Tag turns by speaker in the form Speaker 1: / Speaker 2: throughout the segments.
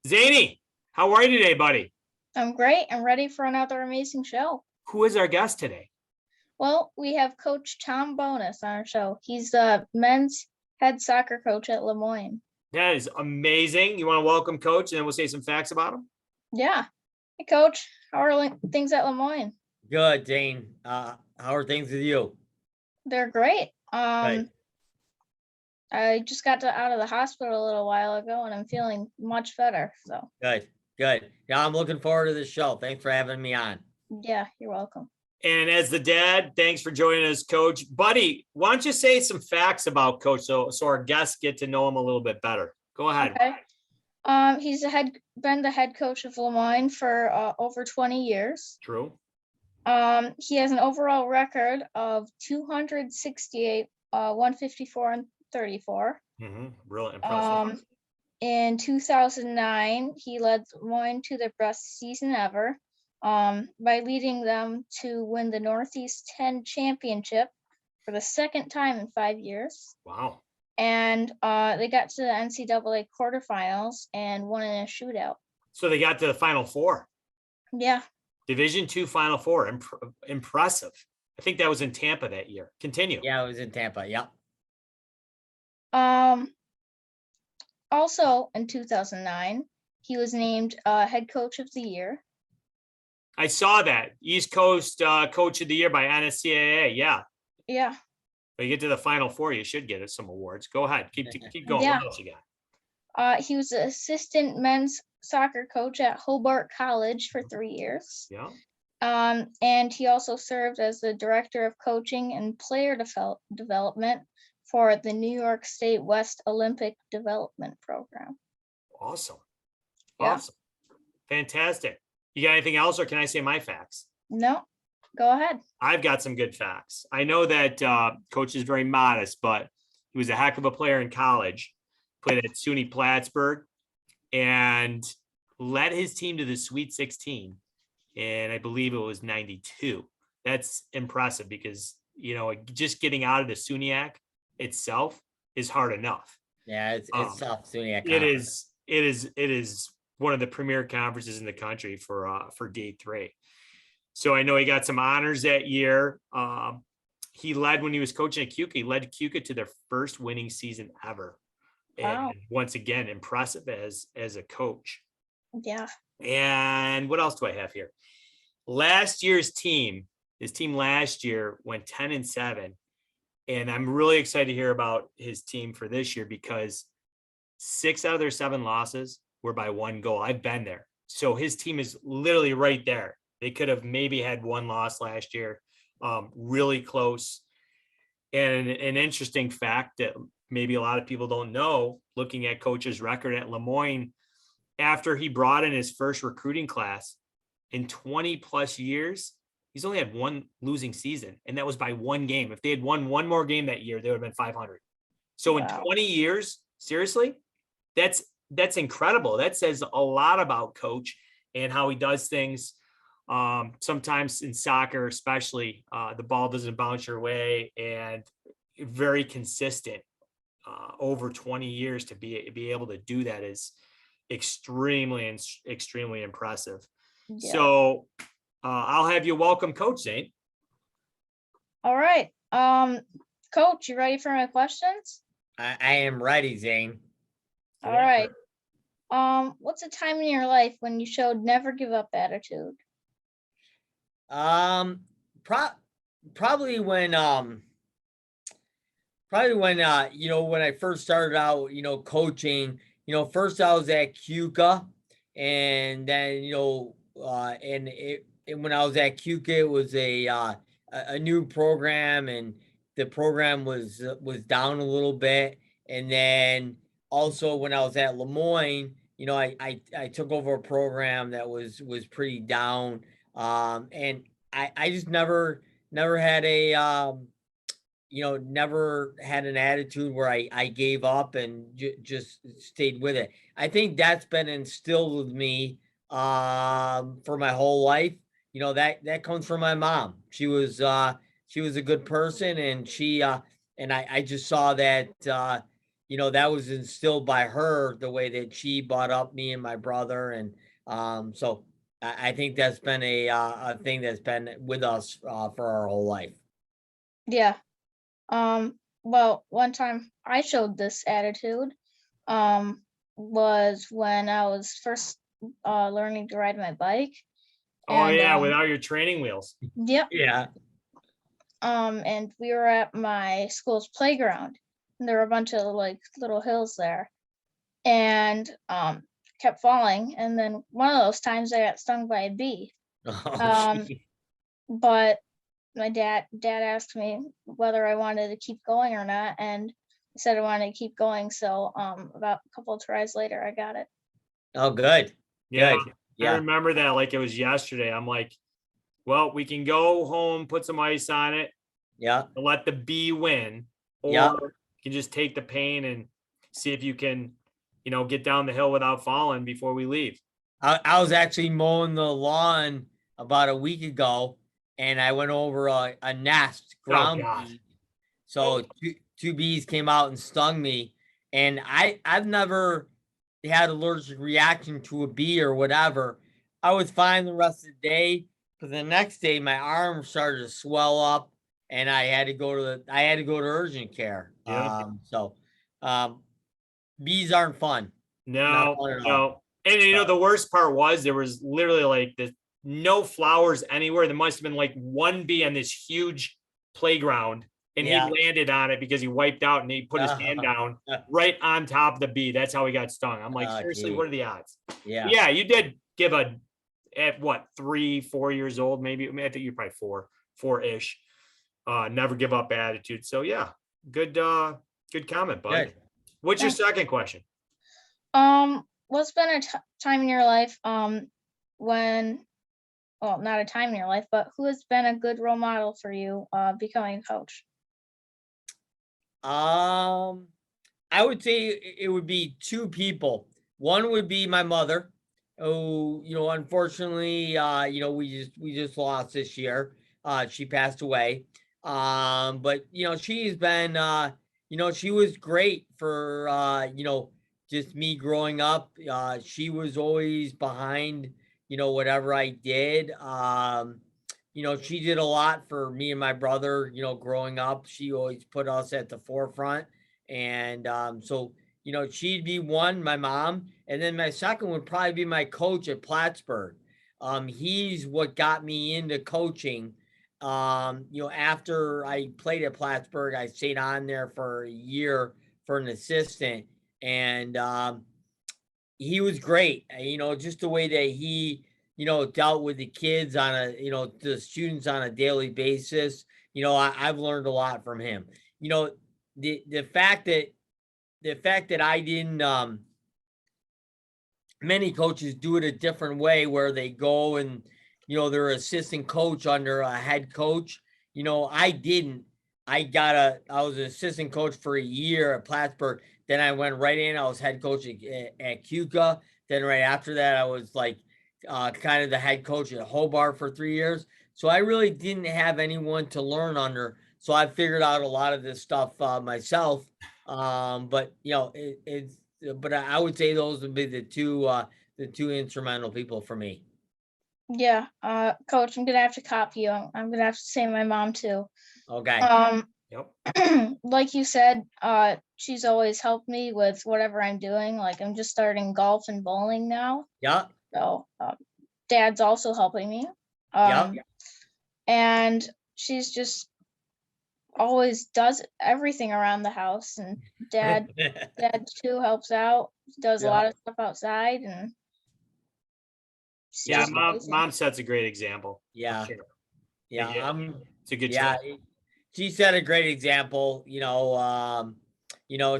Speaker 1: Zane, how are you today, buddy?
Speaker 2: I'm great. I'm ready for another amazing show.
Speaker 1: Who is our guest today?
Speaker 2: Well, we have Coach Tom Bonus on our show. He's the men's head soccer coach at Lemoyne.
Speaker 1: That is amazing. You want to welcome Coach, and then we'll say some facts about him?
Speaker 2: Yeah. Hey, Coach. How are things at Lemoyne?
Speaker 3: Good, Dane. How are things with you?
Speaker 2: They're great.
Speaker 3: Good.
Speaker 2: I just got out of the hospital a little while ago, and I'm feeling much better. So
Speaker 3: Good. Yeah, I'm looking forward to this show. Thanks for having me on.
Speaker 2: yeah, you're welcome.
Speaker 1: And as the dad, thanks for joining us, Coach. Buddy, why don't you say some facts about Coach so our guests get to know him a little bit better? Go ahead.
Speaker 2: Okay. He's been the head coach of Lemoyne for over 20 years.
Speaker 1: True.
Speaker 2: He has an overall record of 268, 154, and 34.
Speaker 1: Really impressive.
Speaker 2: In 2009, he led Lemoyne to their best season ever by leading them to win the Northeast 10 championship for the second time in 5 years.
Speaker 1: Wow.
Speaker 2: And they got to the NCAA quarterfinals and won in a shootout.
Speaker 1: So they got to the Final Four.
Speaker 2: Yeah.
Speaker 1: Division II Final Four. Impressive. I think that was in Tampa that year. Continue.
Speaker 3: Yeah, it was in Tampa. Yep.
Speaker 2: Also in 2009, he was named head coach of the year.
Speaker 1: I saw that. East Coast Coach of the Year by NCAA. Yeah.
Speaker 2: Yeah.
Speaker 1: But you get to the Final Four, you should get some awards. Go ahead. Keep going.
Speaker 2: Yeah.
Speaker 1: What else you got?
Speaker 2: He was the assistant men's soccer coach at Hobart College for 3 years.
Speaker 1: Yeah.
Speaker 2: And he also served as the director of coaching and player development for the New York State West Olympic Development Program.
Speaker 1: Awesome.
Speaker 2: Yeah.
Speaker 1: Awesome. Fantastic. You got anything else, or can I say my facts?
Speaker 2: No, go ahead.
Speaker 1: I've got some good facts. I know that Coach is very modest, but he was a heck of a player in college, played at SUNY Plattsburgh, and led his team to the Sweet 16. And I believe it was 92. That's impressive because, just getting out of the SUNYAC itself is hard enough.
Speaker 3: Yeah, it's tough. SUNYAC.
Speaker 1: It is one of the premier conferences in the country for D3. So I know he got some honors that year. He led when he was coaching at Cuca. He led Cuca to their first winning season ever.
Speaker 2: Wow.
Speaker 1: And once again, impressive as a coach.
Speaker 2: Yeah.
Speaker 1: And what else do I have here? His team last year went 10-7. And I'm really excited to hear about his team for this year because 6 out of their 7 losses were by 1 goal. I've been there. So his team is literally right there. They could have maybe had 1 loss last year. Really close. And an interesting fact that maybe a lot of people don't know, looking at Coach's record at Lemoyne, after he brought in his first recruiting class in 20 plus years, he's only had 1 losing season, and that was by 1 game. If they had won 1 more game that year, they would have been 500. So
Speaker 2: Wow.
Speaker 1: in 20 years, seriously, that's incredible. That says a lot about Coach and how he does things. Sometimes in soccer, especially, the ball doesn't bounce your way, and very consistent over 20 years to be able to do that is extremely impressive.
Speaker 2: Yeah.
Speaker 1: So I'll have you welcome Coach Zane.
Speaker 2: All right. Coach, you ready for my questions?
Speaker 3: I am ready, Zane.
Speaker 2: All right. What's a time in your life when you showed never give up attitude?
Speaker 3: Probably when when I first started out, coaching, first I was at Cuca, and then, and when I was at Cuca, it was a new program, and the program was down a little bit. And then also when I was at Lemoyne, I took over a program that was pretty down. And I just never had never had an attitude where I gave up and just stayed with it. I think that's been instilled with me for my whole life. That comes from my mom. She was a good person, and I just saw that that was instilled by her, the way that she brought up me and my brother. And so I think that's been a thing that's been with us for our whole life.
Speaker 2: Yeah. Well, one time I showed this attitude, was when I was first learning to ride my bike.
Speaker 1: Oh
Speaker 2: And,
Speaker 1: yeah, without your training wheels.
Speaker 2: Yep.
Speaker 3: Yeah.
Speaker 2: And we were at my school's playground, and there were a bunch of like little hills there, and kept falling. And then one of those times I got stung by a bee.
Speaker 3: Oh,
Speaker 2: Um,
Speaker 3: gee.
Speaker 2: but my dad asked me whether I wanted to keep going or not, and I said I wanted to keep going. So about a couple of tries later, I got it.
Speaker 3: Oh, good.
Speaker 1: Yeah,
Speaker 3: Good.
Speaker 1: I
Speaker 3: Yeah.
Speaker 1: remember that like it was yesterday. I'm like, well, we can go home, put some ice on it,
Speaker 3: Yeah.
Speaker 1: and let the bee win, or
Speaker 3: Yeah.
Speaker 1: you can just take the pain and see if you can, get down the hill without falling before we leave.
Speaker 3: I was actually mowing the lawn about a week ago, and I went over a nest
Speaker 1: Oh
Speaker 3: ground
Speaker 1: God.
Speaker 3: bee. So two bees came out and stung me, and I've never had allergic reaction to a bee or whatever. I was fine the rest of the day, but the next day my arm started to swell up, and I had to go to urgent care.
Speaker 1: Yeah.
Speaker 3: Um, bees aren't fun. Not
Speaker 1: No,
Speaker 3: fun at all.
Speaker 1: no. And the worst part was there was literally like no flowers anywhere. There must have been like one bee on this huge playground, and he
Speaker 3: Yeah.
Speaker 1: landed on it because he wiped out and he put his hand down right on top of the bee. That's how he got stung. I'm like,
Speaker 3: Oh,
Speaker 1: seriously,
Speaker 3: gee.
Speaker 1: what are the odds?
Speaker 3: Yeah.
Speaker 1: Yeah, you did give at what, 3-4 years old, maybe. I mean, I think you're probably 4-ish. Never give up attitude. So yeah, good comment, bud.
Speaker 3: Good.
Speaker 1: What's your
Speaker 2: Thanks.
Speaker 1: second question?
Speaker 2: What's been a time in your life when, well, not a time in your life, but who has been a good role model for you becoming a coach?
Speaker 3: I would say it would be two people. One would be my mother, who, unfortunately, we just lost this year. She passed away. But she's been, she was great for, just me growing up. She was always behind, whatever I did. She did a lot for me and my brother, growing up. She always put us at the forefront. And so, she'd be one, my mom. And then my second would probably be my coach at Plattsburgh. He's what got me into coaching. After I played at Plattsburgh, I stayed on there for a year for an assistant. And he was great. Just the way that he, dealt with the kids on the students on a daily basis. I've learned a lot from him. The fact that I didn't, many coaches do it a different way where they go and, they're assistant coach under a head coach. I didn't. I was an assistant coach for a year at Plattsburgh. Then I went right in. I was head coach at Cuca. Then right after that, I was like kind of the head coach at Hobart for 3 years. So I really didn't have anyone to learn under. So I figured out a lot of this stuff myself. But but I would say those would be the two instrumental people for me.
Speaker 2: Yeah, coach, I'm gonna have to copy you. I'm gonna have to say my mom too.
Speaker 3: Okay.
Speaker 1: Yep.
Speaker 2: Like you said, she's always helped me with whatever I'm doing. Like I'm just starting golf and bowling now.
Speaker 3: Yeah.
Speaker 2: So dad's also helping me.
Speaker 3: Yeah.
Speaker 2: And she's just always does everything around the house, and dad too helps out, does a
Speaker 3: Yeah.
Speaker 2: lot of stuff outside, and she's
Speaker 1: Yeah,
Speaker 2: just amazing.
Speaker 1: mom sets a great example. for
Speaker 3: Yeah.
Speaker 1: sure.
Speaker 3: Yeah.
Speaker 1: It's a good
Speaker 3: Yeah.
Speaker 1: choice.
Speaker 3: She set a great example.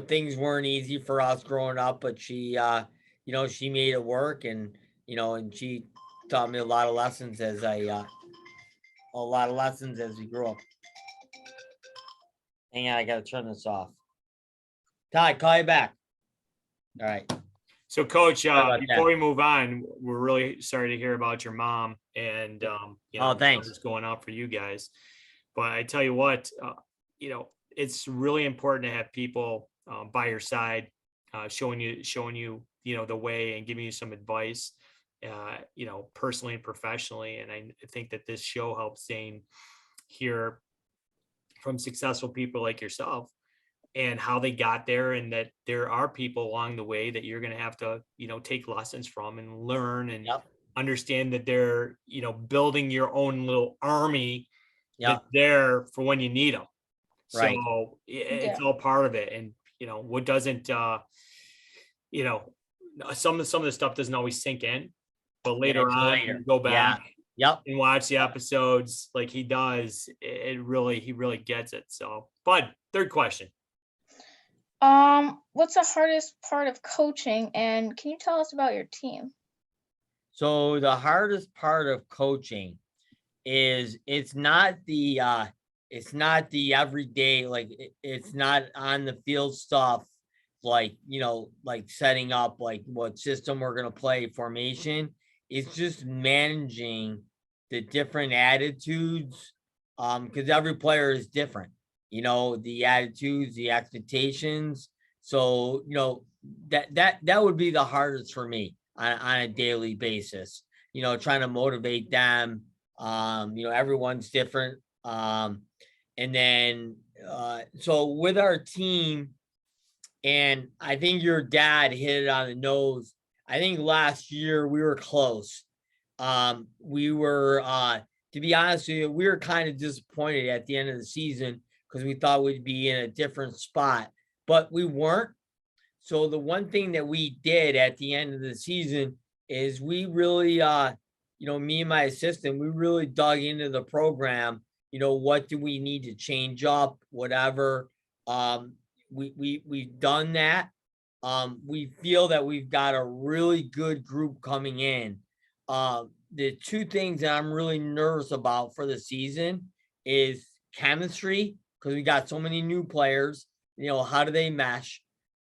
Speaker 3: Things weren't easy for us growing up, but she made it work, and and she taught me a lot of lessons as we grew up. Hang on, I gotta turn this off. Ty, call you back. All right.
Speaker 1: So, Coach,
Speaker 3: about
Speaker 1: before
Speaker 3: that.
Speaker 1: we move on, we're really sorry to hear about your mom, and
Speaker 3: Thanks.
Speaker 1: what's going on for you guys. But I tell you what, it's really important to have people by your side, showing you, the way and giving you some advice, personally and professionally. And I think that this show helps Zane hear from successful people like yourself and how they got there, and that there are people along the way that you're going to have to, take lessons from and learn and
Speaker 3: Yep.
Speaker 1: understand that they're, building your own little army that's
Speaker 3: Yep.
Speaker 1: there for when you need them.
Speaker 3: Right.
Speaker 1: So it's
Speaker 2: Yeah.
Speaker 1: all part of it. And, what doesn't, some of the stuff doesn't always sink in, but later
Speaker 3: Until
Speaker 1: on,
Speaker 3: later.
Speaker 1: you go
Speaker 3: Yeah.
Speaker 1: back
Speaker 3: Yep.
Speaker 1: and watch the episodes like he does, he really gets it. So, but third question.
Speaker 2: What's the hardest part of coaching, and can you tell us about your team?
Speaker 3: So the hardest part of coaching is it's not the everyday, like it's not on the field stuff, like like setting up like what system we're gonna play, formation. It's just managing the different attitudes, because every player is different, the attitudes, the expectations. So that would be the hardest for me on a daily basis, trying to motivate them. Everyone's different. And then so with our team, and I think your dad hit it on the nose. I think last year we were close. We were to be honest with you, we were kind of disappointed at the end of the season because we thought we'd be in a different spot, but we weren't. So the one thing that we did at the end of the season is we really me and my assistant, we really dug into the program. What do we need to change up, whatever. We've done that. We feel that we've got a really good group coming in. The two things that I'm really nervous about for the season is chemistry, because we got so many new players. How do they mesh?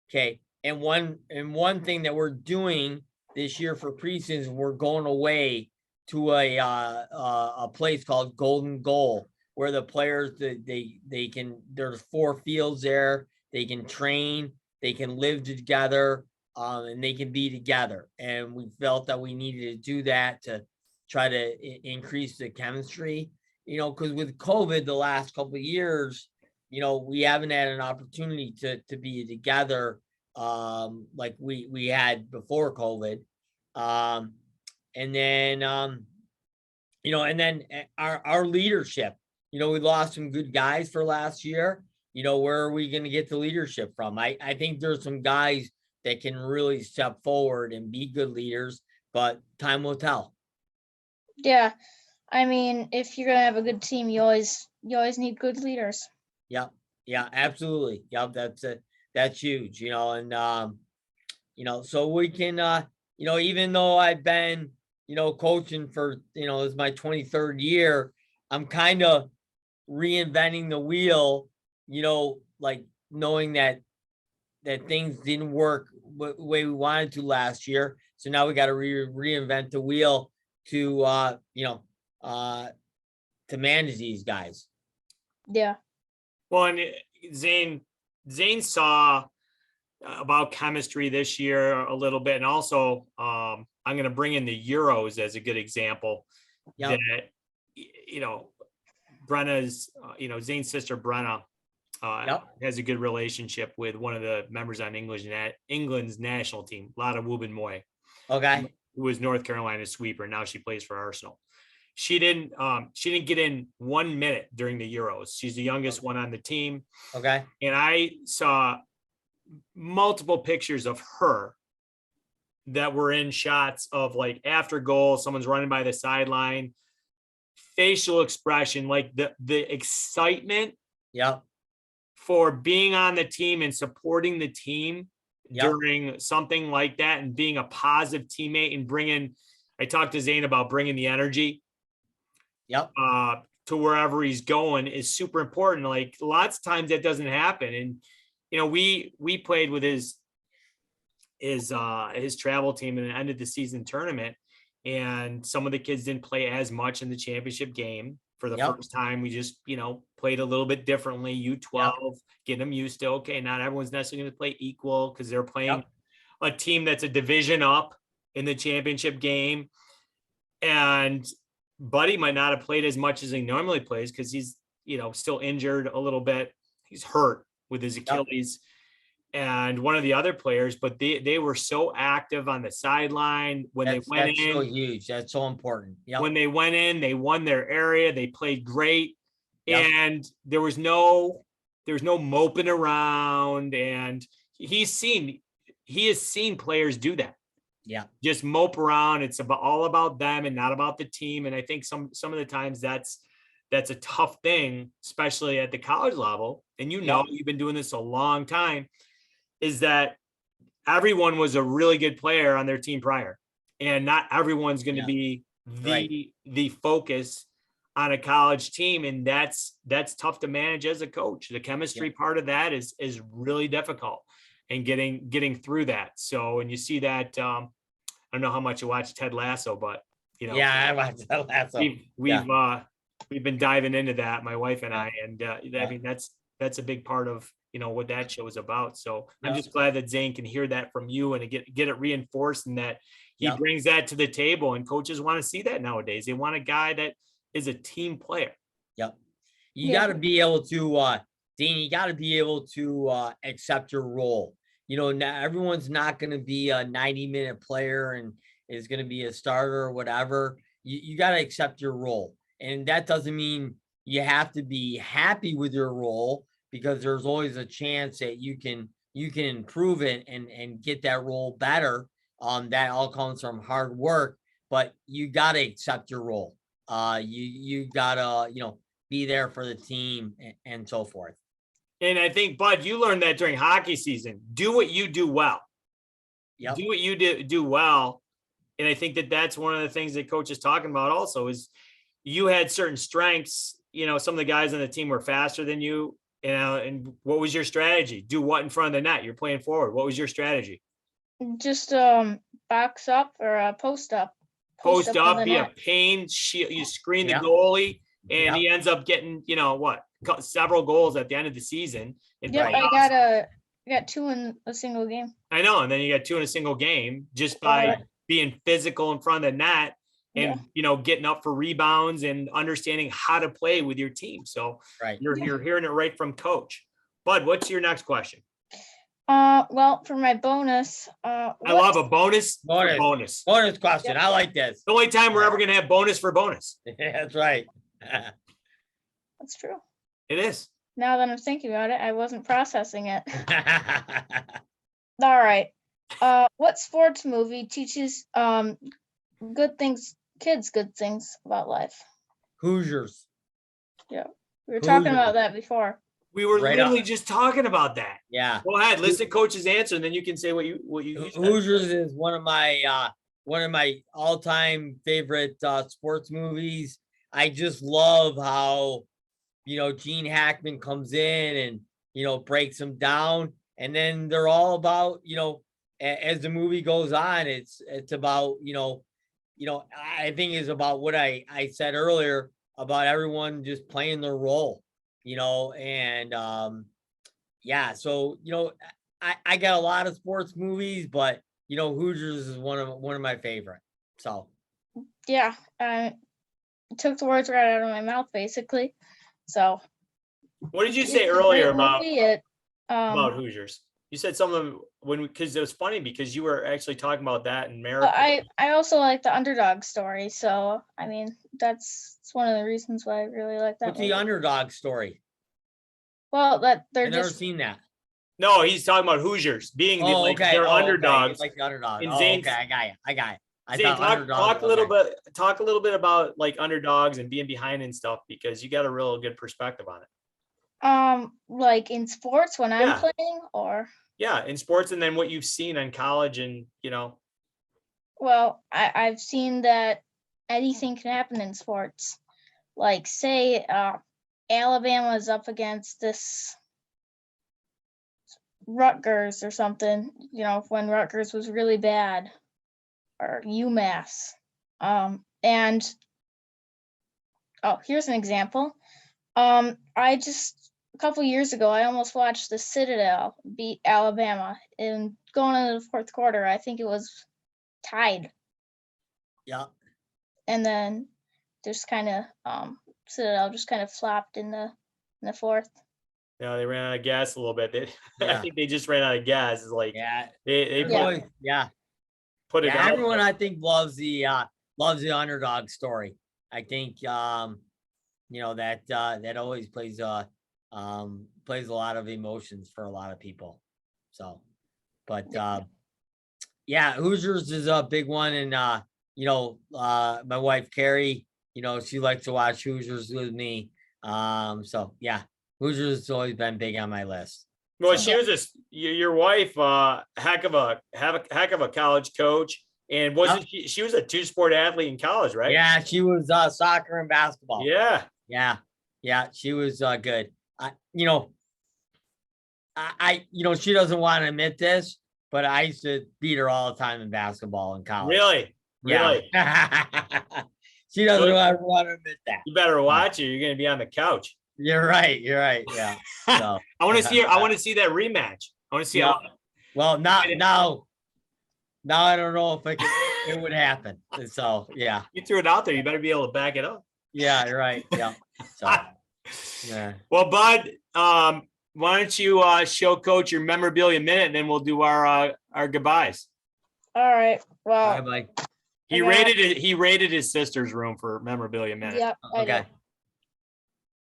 Speaker 3: Okay. And one thing that we're doing this year for preseason, we're going away to a place called Golden Goal, where the players, they can, there's 4 fields there. They can train, they can live together, and they can be together. And we felt that we needed to do that to try to increase the chemistry. Because with COVID the last couple of years, we haven't had an opportunity to be together like we had before COVID. And then our leadership, we lost some good guys for last year. Where are we going to get the leadership from? I think there's some guys that can really step forward and be good leaders, but time will tell.
Speaker 2: Yeah, I mean, if you're gonna have a good team, you always need good leaders.
Speaker 3: Yep. Yeah, absolutely. Yep. That's huge, and so we can, even though I've been, coaching for, this is my 23rd year, I'm kind of reinventing the wheel, like knowing that things didn't work the way we wanted to last year. So now we got to reinvent the wheel to, to manage these guys.
Speaker 2: Yeah.
Speaker 1: Well, and Zane saw about chemistry this year a little bit. And also, I'm going to bring in the Euros as a good example.
Speaker 3: Yep.
Speaker 1: That, Brenna's, Zane's sister, Brenna, has a good relationship with one of the members on England's national team, Lotta Wubben-Moy.
Speaker 3: Okay.
Speaker 1: Who was North Carolina's sweeper. Now she plays for Arsenal. She didn't get in 1 minute during the Euros. She's the youngest one on the team.
Speaker 3: Okay.
Speaker 1: And I saw multiple pictures of her that were in shots of like after goal, someone's running by the sideline, facial expression, like the excitement
Speaker 3: Yep.
Speaker 1: for being on the team and supporting the team
Speaker 3: Yep.
Speaker 1: during something like that, and being a positive teammate and I talked to Zane about bringing the energy
Speaker 3: Yep.
Speaker 1: to wherever he's going is super important. Like lots of times that doesn't happen. And, we played with his travel team and ended the season tournament. And some of the kids didn't play as much in the championship game for the
Speaker 3: Yep.
Speaker 1: first time. We just, played a little bit differently. U12, get them used to, okay, not everyone's necessarily going to play equal because they're playing
Speaker 3: Yep.
Speaker 1: a team that's a division up in the championship game. And Buddy might not have played as much as he normally plays because he's, still injured a little bit. He's hurt with his Achilles. And one of the other players, but they were so active on the sideline when they went
Speaker 3: That's
Speaker 1: in.
Speaker 3: so huge. That's so important. Yep.
Speaker 1: When they went in, they won their area. They played great.
Speaker 3: Yep.
Speaker 1: And there was no moping around. And he has seen players do that.
Speaker 3: Yeah.
Speaker 1: Just mope around. It's all about them and not about the team. And I think some of the times that's a tough thing, especially at the college level. And you've been doing this a long time, is that everyone was a really good player on their team prior. And not everyone's going to be the focus on a college team. And that's tough to manage as a coach. The chemistry part of that is really difficult, and getting through that. So, and you see that, I don't know how much you watch Ted Lasso, but
Speaker 3: I watched Ted Lasso.
Speaker 1: We've been diving into that, my wife and I, and I mean, that's a big part of, what that show is about. So I'm just glad that Zane can hear that from you and get it reinforced, and that he brings that to the table, and coaches want to see that nowadays. They want a guy that is a team player.
Speaker 3: Yep. You got to be able to, Dean, you got to be able to accept your role. Not everyone's not going to be a 90-minute player and is going to be a starter or whatever. You got to accept your role. And that doesn't mean you have to be happy with your role, because there's always a chance that you can improve it and get that role better. That all comes from hard work, but you got to accept your role. You gotta, be there for the team and so forth.
Speaker 1: And I think, Bud, you learned that during hockey season. Do what you do well.
Speaker 3: Yep.
Speaker 1: Do what you do well. And I think that's one of the things that coach is talking about also, is you had certain strengths. Some of the guys on the team were faster than you, and what was your strategy? Do what in front of the net? You're playing forward. What was your strategy?
Speaker 2: Just box up or post up.
Speaker 1: Post
Speaker 2: on
Speaker 1: up,
Speaker 2: the
Speaker 1: be a
Speaker 2: net.
Speaker 1: pain. You screen the goalie, and he ends up getting, several goals at the end of the season.
Speaker 2: Yep, I got 2 in a single game.
Speaker 1: I know, and then you got 2 in a single game just by being physical in front of the net, and getting up for rebounds and understanding how to play with your team. So you're hearing it right from coach. Bud, what's your next question?
Speaker 2: Well, for my bonus,
Speaker 1: I love a bonus
Speaker 3: Bonus question. I like this.
Speaker 1: The only time we're ever going to have bonus for bonus.
Speaker 3: That's right.
Speaker 2: That's true.
Speaker 1: It is.
Speaker 2: Now that I'm thinking about it, I wasn't processing it. All right. What sports movie teaches good things about life?
Speaker 3: Hoosiers.
Speaker 2: Yeah, we were talking about that before.
Speaker 1: We were literally just talking about that.
Speaker 3: Yeah.
Speaker 1: Go ahead, listen to coach's answer, and then you can say what you
Speaker 3: Hoosiers is one of my all-time favorite sports movies. I just love how Gene Hackman comes in and breaks them down, and then they're all about as the movie goes on, it's about I think is about what I said earlier about everyone just playing their role. And so I got a lot of sports movies, but Hoosiers is one of my favorite. So
Speaker 2: yeah, took the words right out of my mouth, basically. So
Speaker 1: what did you say earlier about Hoosiers? You said some of them because it was funny because you were actually talking about that in America.
Speaker 2: I also like the underdog story. So, I mean, that's one of the reasons why I really like that.
Speaker 3: What's the underdog story?
Speaker 2: Well, that
Speaker 3: I've never seen that.
Speaker 1: No, he's talking about Hoosiers being they're underdogs.
Speaker 3: Okay. Like the underdog.
Speaker 1: Zane's,
Speaker 3: okay, I got it.
Speaker 1: Zane, talk a little bit about like underdogs and being behind and stuff, because you got a real good perspective on it.
Speaker 2: Like in sports when I'm playing, or
Speaker 1: in sports, and then what you've seen in college, and
Speaker 2: Well, I've seen that anything can happen in sports. Like say Alabama's up against this Rutgers or something, when Rutgers was really bad, or UMass. And Oh, here's an example. I just a couple years ago, I almost watched the Citadel beat Alabama, and going into the fourth quarter, I think it was tied,
Speaker 3: Yeah.
Speaker 2: and then just kind of Citadel just kind of flopped in the fourth.
Speaker 1: No, they ran out of gas a little bit. I
Speaker 3: Yeah.
Speaker 1: think they just ran out of gas. It's like
Speaker 3: Yeah.
Speaker 1: they
Speaker 3: There's
Speaker 2: Yeah.
Speaker 3: always- yeah.
Speaker 1: put it
Speaker 3: Yeah,
Speaker 1: out
Speaker 3: everyone
Speaker 1: there.
Speaker 3: I think loves the underdog story. I think that always plays a lot of emotions for a lot of people. So, but yeah, Hoosiers is a big one, and my wife Carrie, she likes to watch Hoosiers with me. So yeah, Hoosiers has always been big on my list.
Speaker 1: Well,
Speaker 3: So,
Speaker 1: she was your wife, heck of a college coach, and wasn't she was a two-sport athlete in college, right?
Speaker 3: yeah, she was soccer and basketball.
Speaker 1: Yeah.
Speaker 3: Yeah, she was good. She doesn't want to admit this, but I used to beat her all the time in basketball in college.
Speaker 1: Really?
Speaker 3: Yeah.
Speaker 1: Really?
Speaker 3: She doesn't
Speaker 1: Good.
Speaker 3: want to admit that.
Speaker 1: You better watch it. You're going to be on the couch.
Speaker 3: You're right. Yeah. So,
Speaker 1: I want to see. I want to see that rematch. I want to see
Speaker 3: yeah.
Speaker 1: how.
Speaker 3: Well, now I don't know if it would happen. So yeah.
Speaker 1: You threw it out there. You better be able to back it up.
Speaker 3: Yeah, you're right. Yeah. So yeah.
Speaker 1: Well, Bud, why don't you show Coach your memorabilia minute, and then we'll do our goodbyes.
Speaker 2: All right. Well,
Speaker 3: Bye.
Speaker 1: He rated his sister's room for memorabilia minute.
Speaker 2: yep.
Speaker 3: Okay.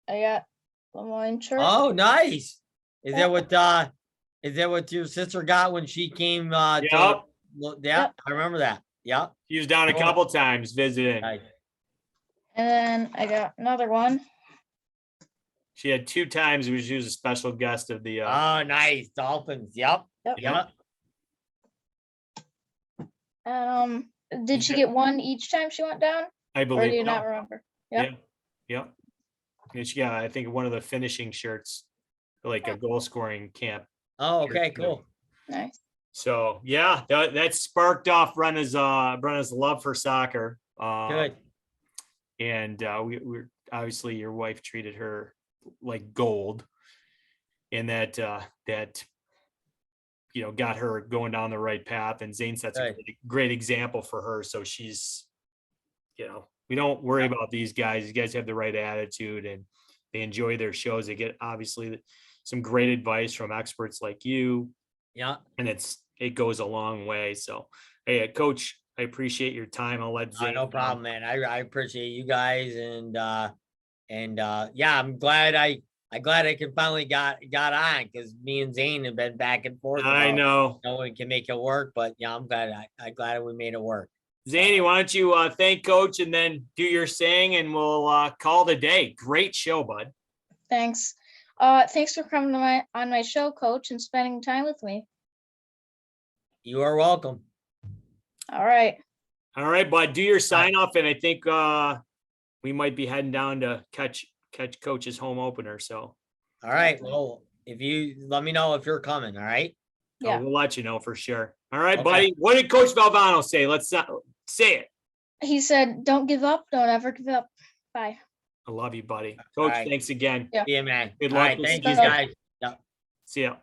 Speaker 2: I got Lemoyne shirt.
Speaker 3: Oh, nice. Is that what your sister got when she came
Speaker 1: Yep.
Speaker 3: Yeah, I remember that. Yeah.
Speaker 1: He was down a
Speaker 3: Cool.
Speaker 1: couple times visiting.
Speaker 3: Nice.
Speaker 2: And then I got another one.
Speaker 1: She had 2 times where she was a special guest of the.
Speaker 3: Oh, nice. Dolphins. Yep.
Speaker 2: Yep. Did she get one each time she went down?
Speaker 1: I
Speaker 2: Or do
Speaker 1: believe.
Speaker 2: you
Speaker 1: so.
Speaker 2: not remember? Yep.
Speaker 1: Yeah. And she got, I think, one of the finishing shirts, like a goal scoring camp.
Speaker 3: Oh, okay, cool.
Speaker 2: Nice.
Speaker 1: So yeah, that sparked off Brenna's love for soccer.
Speaker 3: Good.
Speaker 1: And we're obviously your wife treated her like gold, and that got her going down the right path. And Zane sets a great example for her. So she's, we don't worry about these guys. These guys have the right attitude, and they enjoy their shows. They get obviously some great advice from experts like you.
Speaker 3: Yeah.
Speaker 1: And it goes a long way. So, hey, Coach, I appreciate your time. I'll let Zane.
Speaker 3: No problem, man. I appreciate you guys, and yeah, I'm glad I can finally got on, because me and Zane have been back and forth.
Speaker 1: I know.
Speaker 3: We can make it work, but yeah, I'm glad we made it work.
Speaker 1: Zane, why don't you thank Coach and then do your saying, and we'll call it a day. Great show, bud.
Speaker 2: Thanks. Thanks for coming on my show, Coach, and spending time with me.
Speaker 3: You are welcome.
Speaker 2: All right.
Speaker 1: All right, bud. Do your sign off, and I think we might be heading down to catch Coach's home opener. So.
Speaker 3: All right. Well, if you let me know if you're coming. All right.
Speaker 2: Yeah.
Speaker 1: We'll let you know for sure. All right,
Speaker 3: Okay.
Speaker 1: buddy. What did Coach Valvano say? Let's say it.
Speaker 2: He said, "Don't give up. Don't ever give up." Bye.
Speaker 1: I love you, buddy. Coach,
Speaker 3: right.
Speaker 1: thanks again.
Speaker 2: Yeah.
Speaker 3: Yeah, man.
Speaker 1: Good
Speaker 3: All
Speaker 1: luck
Speaker 3: right.
Speaker 1: this
Speaker 3: Thank you,
Speaker 1: season.
Speaker 3: guys. Yeah.
Speaker 1: See ya.